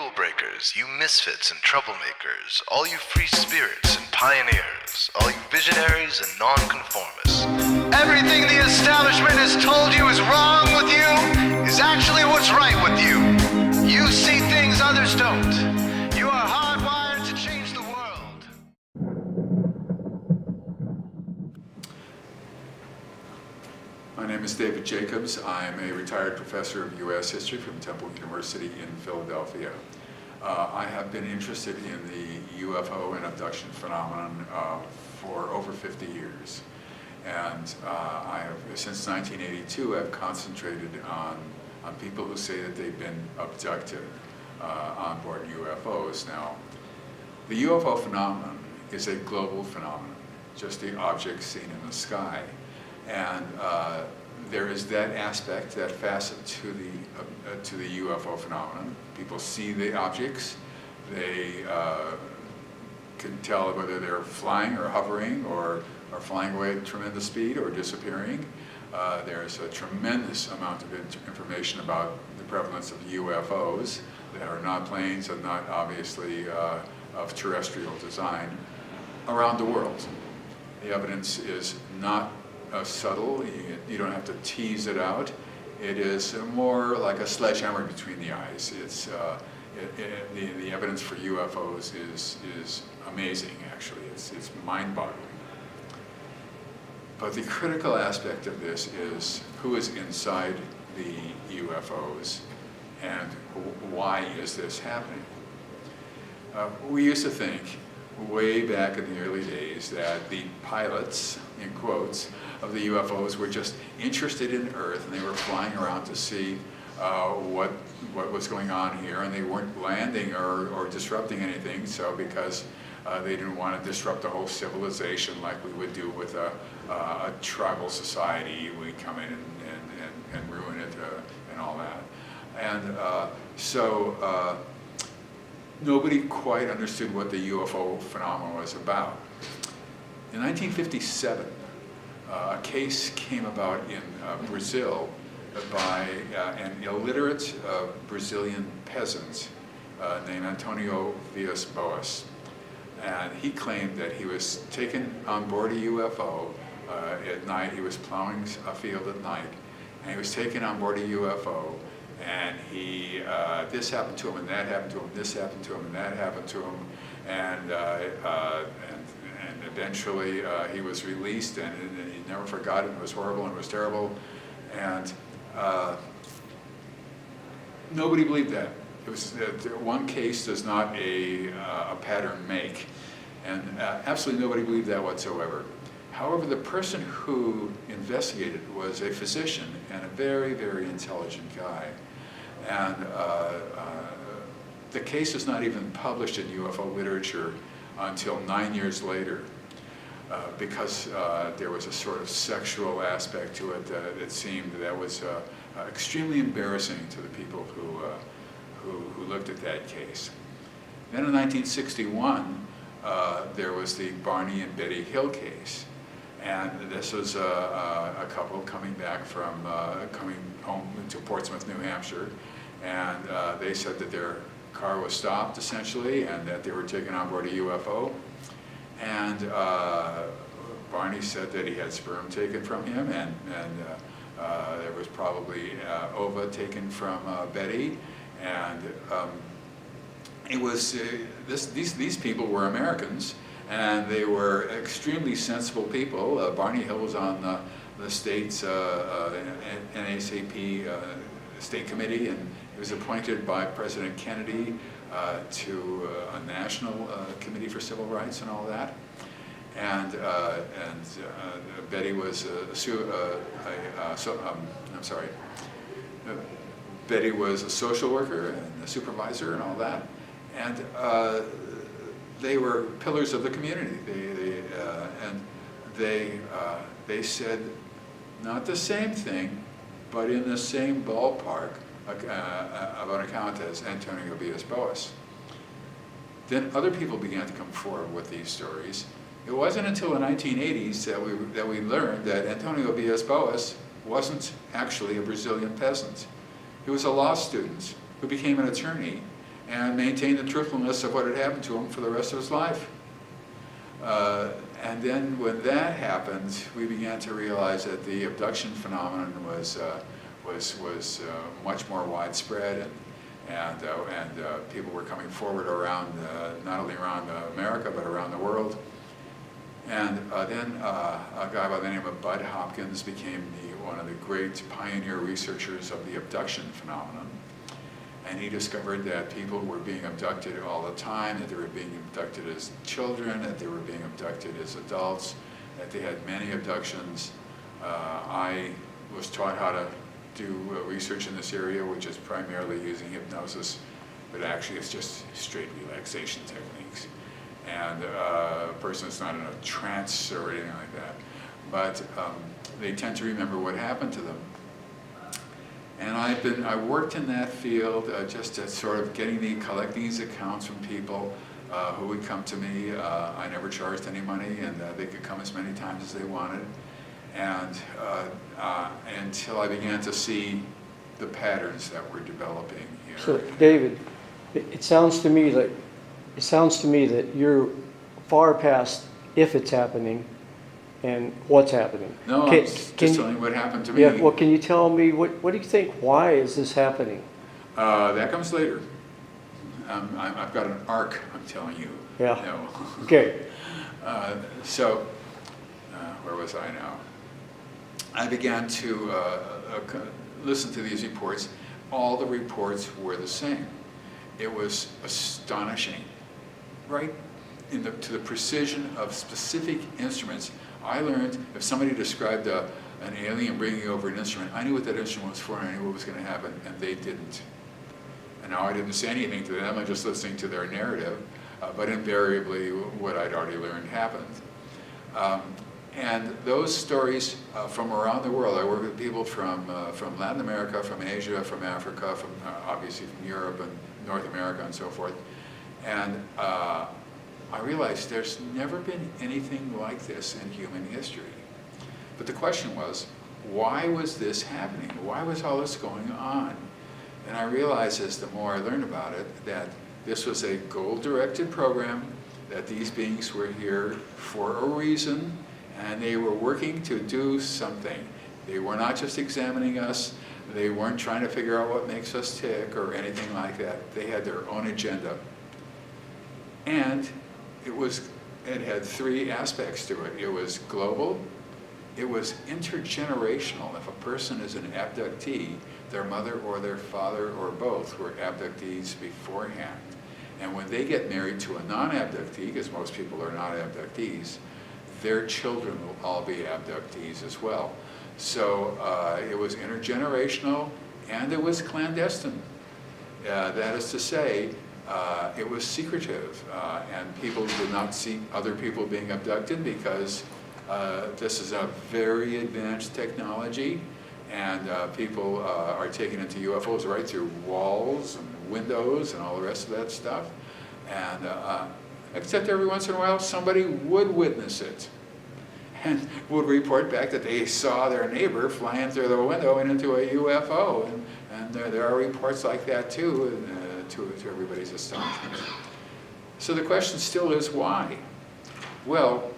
rule breakers, you misfits and troublemakers, all you free spirits and pioneers, all you visionaries and nonconformists. Everything the establishment has told you is wrong with you is actually what's right with you. You see things others don't. You are hardwired to change the world. My name is David Jacobs. I'm a retired professor of U.S. history from Temple University in Philadelphia. I have been interested in the UFO and abduction phenomenon for over 50 years. And I have, since 1982, I've concentrated on people who say that they've been abducted on board UFOs. Now, the UFO phenomenon is a global phenomenon, just the objects seen in the sky. And there is that aspect, that facet to the UFO phenomenon. People see the objects. They can tell whether they're flying or hovering or flying away at tremendous speed or disappearing. There's a tremendous amount of information about the prevalence of UFOs that are not planes and not obviously of terrestrial design around the world. The evidence is not subtle. You don't have to tease it out. It is more like a sledgehammer between the eyes. It's the evidence for UFOs is amazing. Actually, it's mind-boggling. But the critical aspect of this is who is inside the UFOs and why is this happening? We used to think way back in the early days that the pilots, in quotes, of the UFOs were just interested in Earth and they were flying around to see what was going on here, and they weren't landing or disrupting anything, so because they didn't want to disrupt the whole civilization like we would do with a tribal society. We'd come in and ruin it and all that. And so nobody quite understood what the UFO phenomenon was about. In 1957, a case came about in Brazil by an illiterate Brazilian peasant named Antonio Villas-Boas. And he claimed that he was taken on board a UFO at night. He was plowing a field at night, and he was taken on board a UFO. And this happened to him, and that happened to him, this happened to him, and that happened to him, and eventually he was released, and he never forgot it. It was horrible and it was terrible, and nobody believed that. It was one case does not a pattern make, and absolutely nobody believed that whatsoever. However, the person who investigated was a physician and a very, very intelligent guy. And the case was not even published in UFO literature until 9 years later, because there was a sort of sexual aspect to it that seemed that was extremely embarrassing to the people who looked at that case. Then in 1961, there was the Barney and Betty Hill case. And this was a couple coming home to Portsmouth, New Hampshire, and they said that their car was stopped, essentially, and that they were taken on board a UFO. And Barney said that he had sperm taken from him, and there was probably ova taken from Betty, and it was these people were Americans. And they were extremely sensible people. Barney Hill was on the state's NAACP state committee, and he was appointed by President Kennedy to a national committee for civil rights and all that. And Betty was Betty was a social worker and a supervisor and all that. And they were pillars of the community. They said not the same thing, but in the same ballpark of an account as Antonio Villas-Boas. Then other people began to come forward with these stories. It wasn't until the 1980s that we learned that Antonio Villas-Boas wasn't actually a Brazilian peasant. He was a law student who became an attorney and maintain the truthfulness of what had happened to him for the rest of his life. And then when that happened, we began to realize that the abduction phenomenon was much more widespread, and people were coming forward around, not only around America, but around the world. And then a guy by the name of Bud Hopkins became one of the great pioneer researchers of the abduction phenomenon. And he discovered that people were being abducted all the time, that they were being abducted as children, that they were being abducted as adults, that they had many abductions. I was taught how to do research in this area, which is primarily using hypnosis, but actually it's just straight relaxation techniques. And a person is not in a trance or anything like that, but they tend to remember what happened to them. And I worked in that field just at sort of collecting these accounts from people who would come to me. I never charged any money, and they could come as many times as they wanted. And until I began to see the patterns that were developing here. So, David, it sounds to me that you're far past if it's happening and what's happening. No, I'm just telling you what happened to me. Yeah, well, can you tell me, what do you think, why is this happening? That comes later. I've got an arc, I'm telling you. Yeah. No. Okay. Where was I now? I began to listen to these reports. All the reports were the same. It was astonishing, right? To the precision of specific instruments. I learned if somebody described an alien bringing over an instrument, I knew what that instrument was for and I knew what was going to happen, and they didn't. And now I didn't say anything to them, I'm just listening to their narrative, but invariably what I'd already learned happened. And those stories from around the world, I work with people from Latin America, from Asia, from Africa, from obviously from Europe and North America and so forth. And I realized there's never been anything like this in human history. But the question was, why was this happening? Why was all this going on? And I realized as the more I learned about it, that this was a goal-directed program, that these beings were here for a reason, and they were working to do something. They were not just examining us, they weren't trying to figure out what makes us tick or anything like that. They had their own agenda. And it had three aspects to it. It was global, it was intergenerational. If a person is an abductee, their mother or their father or both were abductees beforehand. And when they get married to a non-abductee, because most people are not abductees, their children will all be abductees as well. So it was intergenerational and it was clandestine. That is to say, it was secretive, and people did not see other people being abducted because this is a very advanced technology, and people are taken into UFOs right through walls and windows and all the rest of that stuff. And except every once in a while somebody would witness it and would report back that they saw their neighbor flying through the window and into a UFO. And there are reports like that too, to everybody's astonishment. So the question still is why? Well,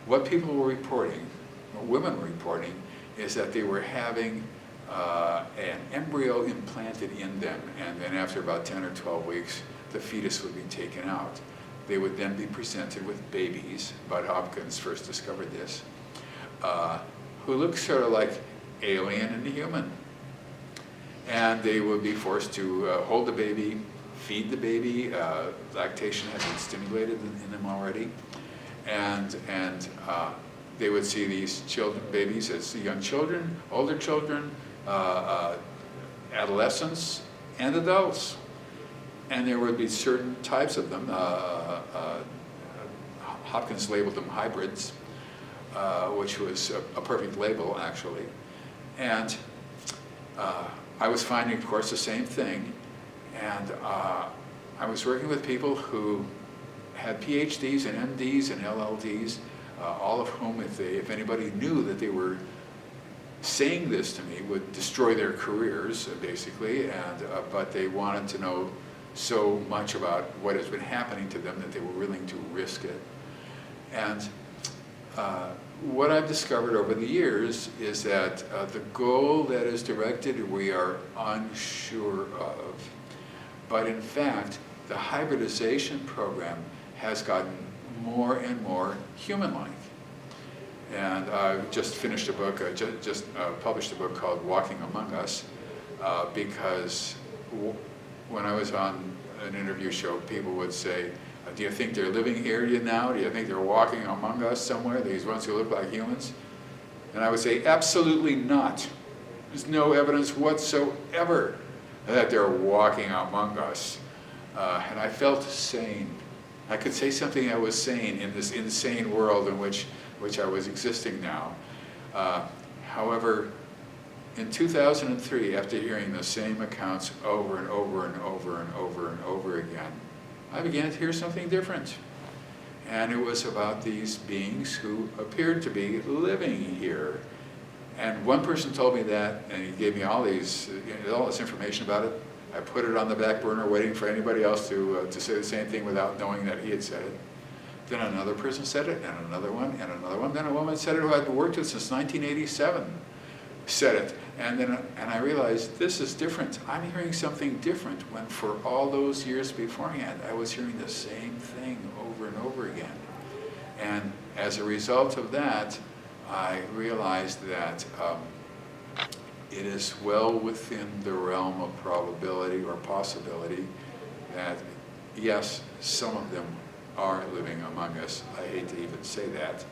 what people were reporting, what women were reporting, is that they were having an embryo implanted in them, and then after about 10 or 12 weeks, the fetus would be taken out. They would then be presented with babies. Bud Hopkins first discovered this, who looked sort of like alien and human. And they would be forced to hold the baby, feed the baby. Lactation had been stimulated in them already. And they would see these babies as young children, older children, adolescents, and adults. And there would be certain types of them. Hopkins labeled them hybrids, which was a perfect label, actually. And I was finding, of course, the same thing. And I was working with people who had PhDs and MDs and LLDs, all of whom, if anybody knew that they were saying this to me would destroy their careers, basically, but they wanted to know so much about what has been happening to them that they were willing to risk it. And what I've discovered over the years is that the goal that is directed we are unsure of. But in fact, the hybridization program has gotten more and more human-like. And I just finished a book, just published a book called Walking Among Us, because when I was on an interview show, people would say, do you think they're living here now? Do you think they're walking among us somewhere, these ones who look like humans? And I would say, absolutely not. There's no evidence whatsoever that they're walking among us. And I felt sane. I could say something I was sane in this insane world in which I was existing now. However, in 2003, after hearing the same accounts over and over and over and over and over again, I began to hear something different. And it was about these beings who appeared to be living here. And one person told me that, and he gave me all this information about it. I put it on the back burner waiting for anybody else to say the same thing without knowing that he had said it. Then another person said it, and another one, and another one. Then a woman said it who I'd worked with since 1987 said it. And I realized this is different. I'm hearing something different when for all those years beforehand I was hearing the same thing over and over again. And as a result of that, I realized that it is well within the realm of probability or possibility that, yes, some of them are living among us. I hate to even say that,